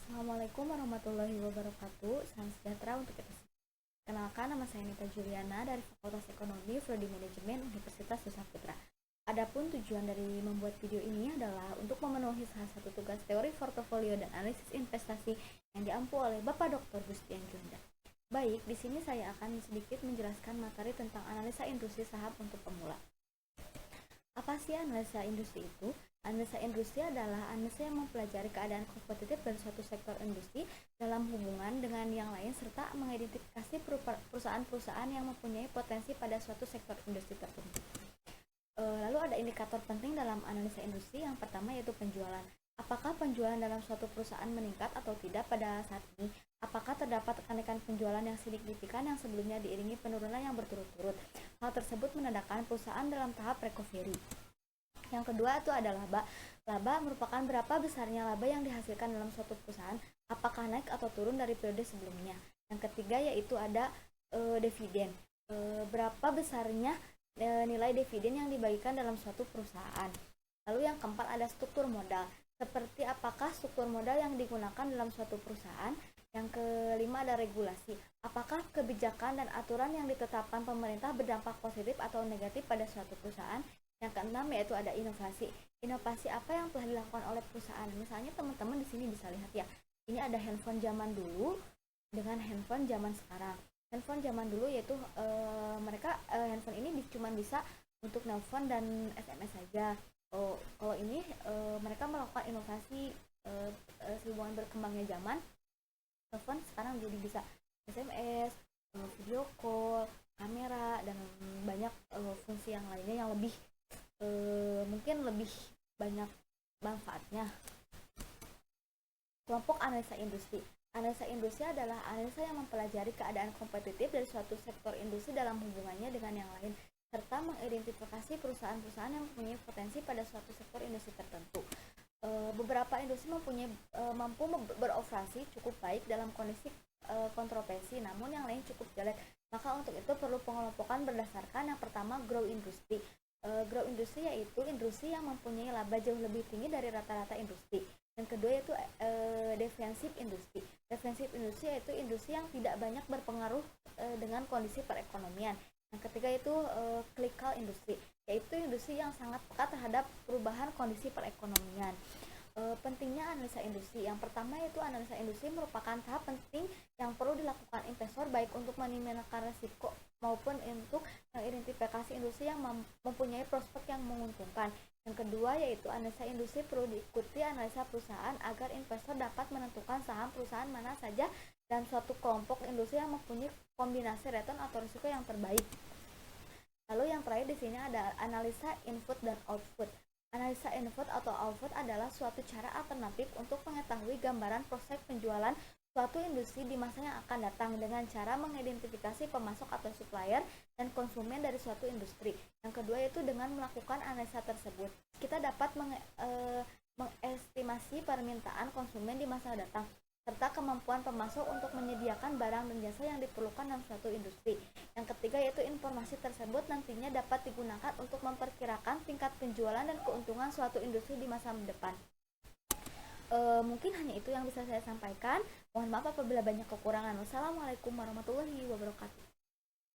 Assalamualaikum warahmatullahi wabarakatuh. Salam sejahtera untuk kita semua. Kenalkan, nama saya Nita Juliana dari Fakultas Ekonomi Prodi Manajemen Universitas Nusa Putra. Adapun tujuan dari membuat video ini adalah untuk memenuhi salah satu tugas teori portofolio dan analisis investasi yang diampu oleh Bapak Dr. Gustian Junda. Baik, di sini saya akan sedikit menjelaskan materi tentang analisa industri saham untuk pemula. Apa sih analisa industri itu? Analisa industri adalah analisa yang mempelajari keadaan kompetitif dari suatu sektor industri dalam hubungan dengan yang lain serta mengidentifikasi perusahaan-perusahaan yang mempunyai potensi pada suatu sektor industri tertentu. Lalu ada indikator penting dalam analisa industri. Yang pertama yaitu penjualan. Apakah penjualan dalam suatu perusahaan meningkat atau tidak pada saat ini? Apakah terdapat kenaikan penjualan yang signifikan yang sebelumnya diiringi penurunan yang berturut-turut? Hal tersebut menandakan perusahaan dalam tahap recovery. Yang kedua itu ada laba. Laba merupakan berapa besarnya laba yang dihasilkan dalam suatu perusahaan, apakah naik atau turun dari periode sebelumnya. Yang ketiga yaitu ada dividen. Berapa besarnya nilai dividen yang dibagikan dalam suatu perusahaan. Lalu yang keempat ada struktur modal. Seperti apakah struktur modal yang digunakan dalam suatu perusahaan. Yang kelima ada regulasi. Apakah kebijakan dan aturan yang ditetapkan pemerintah berdampak positif atau negatif pada suatu perusahaan. Yang keenam yaitu ada inovasi. Inovasi apa yang telah dilakukan oleh perusahaan? Misalnya teman-teman di sini bisa lihat ya. Ini ada handphone zaman dulu dengan handphone zaman sekarang. Handphone zaman dulu yaitu mereka handphone ini cuma bisa untuk nelpon dan SMS saja. Kalau ini mereka melakukan inovasi sehubungan berkembangnya zaman. Telepon sekarang jadi bisa SMS, video call, kamera dan banyak fungsi yang lainnya yang lebih mungkin lebih banyak manfaatnya. Kelompok analisa industri. Analisa industri adalah analisa yang mempelajari keadaan kompetitif dari suatu sektor industri dalam hubungannya dengan yang lain, serta mengidentifikasi perusahaan-perusahaan yang mempunyai potensi pada suatu sektor industri tertentu. Beberapa industri mampu beroperasi cukup baik dalam kondisi kontroversi, namun yang lain cukup jelek. Maka untuk itu perlu pengelompokan berdasarkan yang pertama grow industri. Grow industri yaitu industri yang mempunyai laba jauh lebih tinggi dari rata-rata industri. Yang kedua yaitu defensive industri. Defensive industri yaitu industri yang tidak banyak berpengaruh dengan kondisi perekonomian. Yang ketiga itu cyclical industri, yaitu industri yang sangat peka terhadap perubahan kondisi perekonomian. Pentingnya analisa industri. Yang pertama yaitu analisa industri merupakan tahap penting yang perlu dilakukan investor baik untuk meminimalkan risiko maupun untuk mengidentifikasi industri yang mempunyai prospek yang menguntungkan. Yang kedua yaitu analisa industri perlu diikuti analisa perusahaan agar investor dapat menentukan saham perusahaan mana saja dan suatu kelompok industri yang mempunyai kombinasi return atau risiko yang terbaik. Lalu yang terakhir di sini ada analisa input dan output. Analisa input atau output adalah suatu cara alternatif untuk mengetahui gambaran proses penjualan suatu industri di masa yang akan datang dengan cara mengidentifikasi pemasok atau supplier dan konsumen dari suatu industri. Yang kedua yaitu dengan melakukan analisa tersebut, kita dapat mengestimasi permintaan konsumen di masa datang serta kemampuan pemasok untuk menyediakan barang dan jasa yang diperlukan dalam suatu industri. Yang ketiga yaitu informasi tersebut nantinya dapat digunakan untuk memperkirakan tingkat penjualan dan keuntungan suatu industri di masa depan. Mungkin hanya itu yang bisa saya sampaikan. Mohon maaf apabila banyak kekurangan. Wassalamualaikum warahmatullahi wabarakatuh.